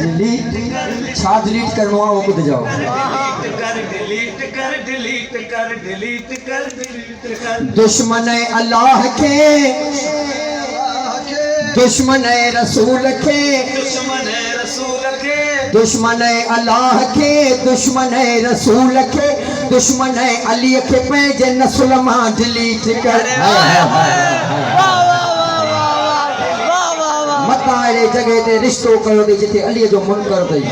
Delete छा delete करनो आ वो ॿुध जाओ। दुश्मन अल्लाह के दुश्मन रसूल के दुश्मन अल्लाह के दुश्मन रसूल के दुश्मन अली के पंहिंजे नस्ल मां डिलीट कर। मता अहिड़े जगह ते रिश्तो कयो अथई जिते अलीअ जो मुनकर अथई।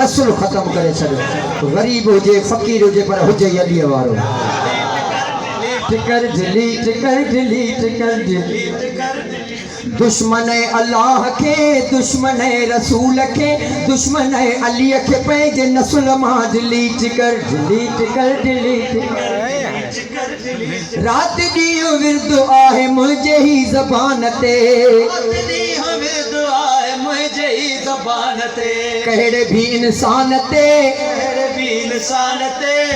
नस्ल ख़त्म करे छॾियो। ग़रीब हुजे फ़क़ीर हुजे पर हुजे अलीअ वारो। कर डिलीट कर डिलीट कर डिलीट दुश्मन अल्लाह के दुश्मन रसूल के दुश्मन अली के पंहिंजे नस्ल मां डिलीट कर डिलीट कर डिलीट रात ॾींहुं विर्द आहे मुंहिंजे ही ज़बान ते कहिड़े भी इंसान ते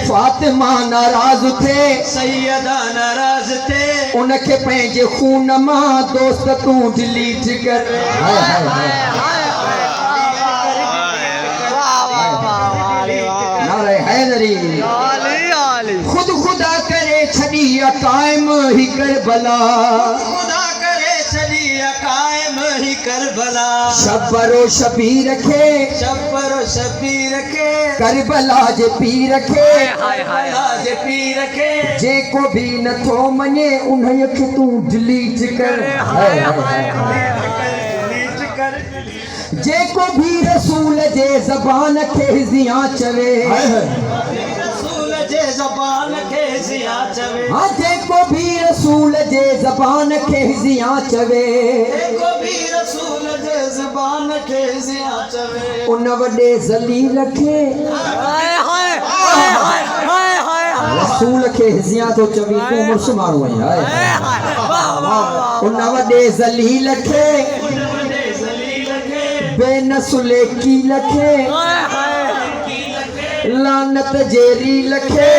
फातिमा नाराज थे सैयदा नाराज थे उनके पंहिंजे खून मां दोस्त तू डिलीट कर। नारे हैदरी खुद खुदा करे छड़ी कायम ही करबला करबला शब्बरो शबीर के करबला जे पीर के जेको भी नथो मने उन्हें के तू डिलीट कर। जेको भी रसूल जे ज़बान के ज़िया चवे हाँ जेको भी रसूल जे ज़बान के ज़िया चवे उन वॾे ज़लील खे रसूल खे ज़िया तो चवी तू मुर्श माण्हू आहीं। उन वॾे ज़लील खे बेनसुले कील खे लानत जे रील खे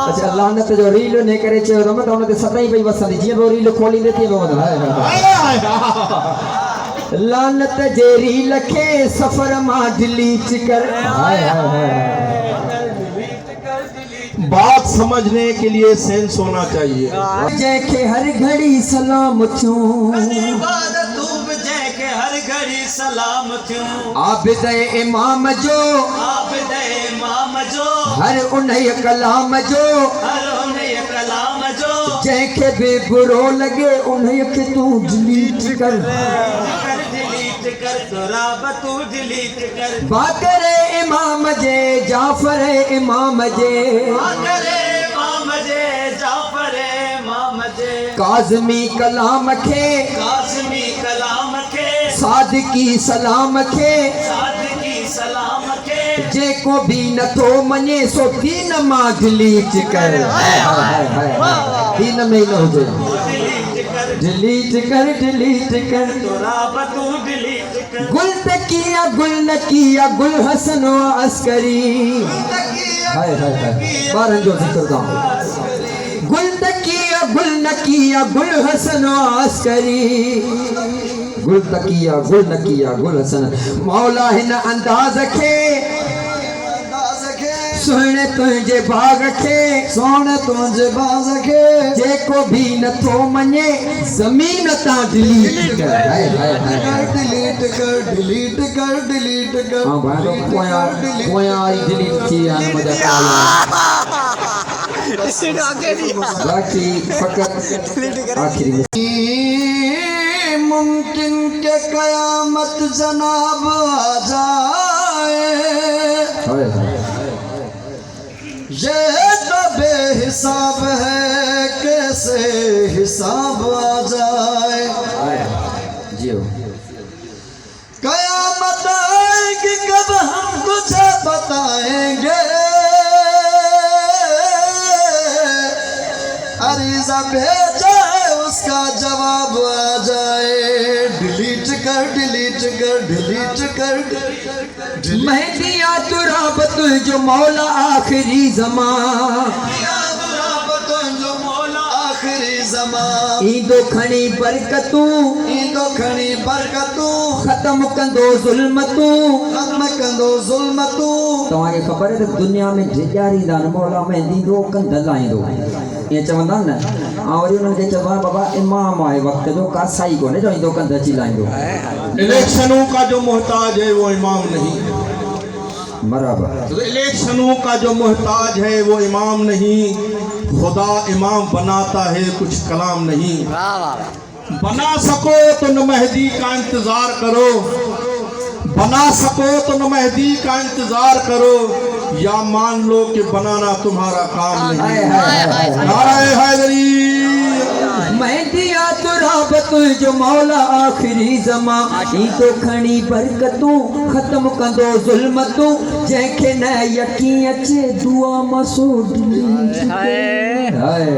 अच्छा लानत जो रील ने करे चयो त उन ते सदाई पई वसंदी जीअं वो रील खोलींदे थी लानत जे रील खे सफ़र मां डिलीट कर। बात समझने के लिए सेंस होना चाहिए। जैके हर घड़ी सलाम थूं आबिद इमाम जो हर उन्हें कलाम जो जैके भी बुरो लगे उन्हें के तू डिलीट कर। बाकर इमाम जे जाफर इमाम जे काज़मी कलाम के सादकी सलाम के जेको भी नथो मने सो दीन मां डिलीट कर। दीन में न हुजे डिलीट कर गुल तकिया गुल नकिया गुल हसन अस्करी हाय हाय हाय बारन जो जिक्र दा गुल तकिया गुल नकिया गुल हसन अस्करी गुल तकिया गुल नकिया गुल हसन मौला हिन अंदाज खे सोने तुझे बाग के जेको भी नथो मने जमीन ता डिलीट कर। हां भाई पोया आई डिलीट थी आने मजा बाकी फकत आखिरी मुमकिन के कयामत जनाब आ जाए ये तो बेहिसाब है कैसे हिसाब आ जाए। कयामत आएगी कब हम तुझे बताएंगे अरीज़ा भेजा है उसका जवाब आ जाए। डिलीट कर मेहदिया तुराब तुझो मौला आखिरी ज़मान जमा ईंदो खणी बरकतूं ईंदो खणी बरकतूं ख़त्म कंदो ज़ुल्मतूं ख़त्म कंदो ज़ुल्मतूं तव्हांखे ख़बर आहे त दुनिया में ॾियारींदा आहिनि मौला में ॾींदो कंध लाहींदो ईअं चवंदा आहिनि न ऐं वरी उन्हनि खे चइबो आहे बाबा इमाम आहे वक़्त जो कासाई कोन्हे जो ईंदो कंध अची लाहींदो इलेक्शनों का जो मोहताज है वो इमाम नहीं। बराबर तो इलेक्शनों का जो मोहताज है वो इमाम नहीं, खुदा इमाम बनाता है कुछ कलाम नहीं। बना सको तो न मेहदी का इंतजार करो, बना सको तो न मेहदी का इंतजार करो, या मान लो कि बनाना तुम्हारा काम नहीं। नारे हैदरी मेहदिया तुराबत जो मौला आखिरी जमा ईंदो खणी बरकतूं ख़त्म कंदो ज़ुल्मतूं जंहिंखे न यकीन अचे दुआ मसो हाय हाय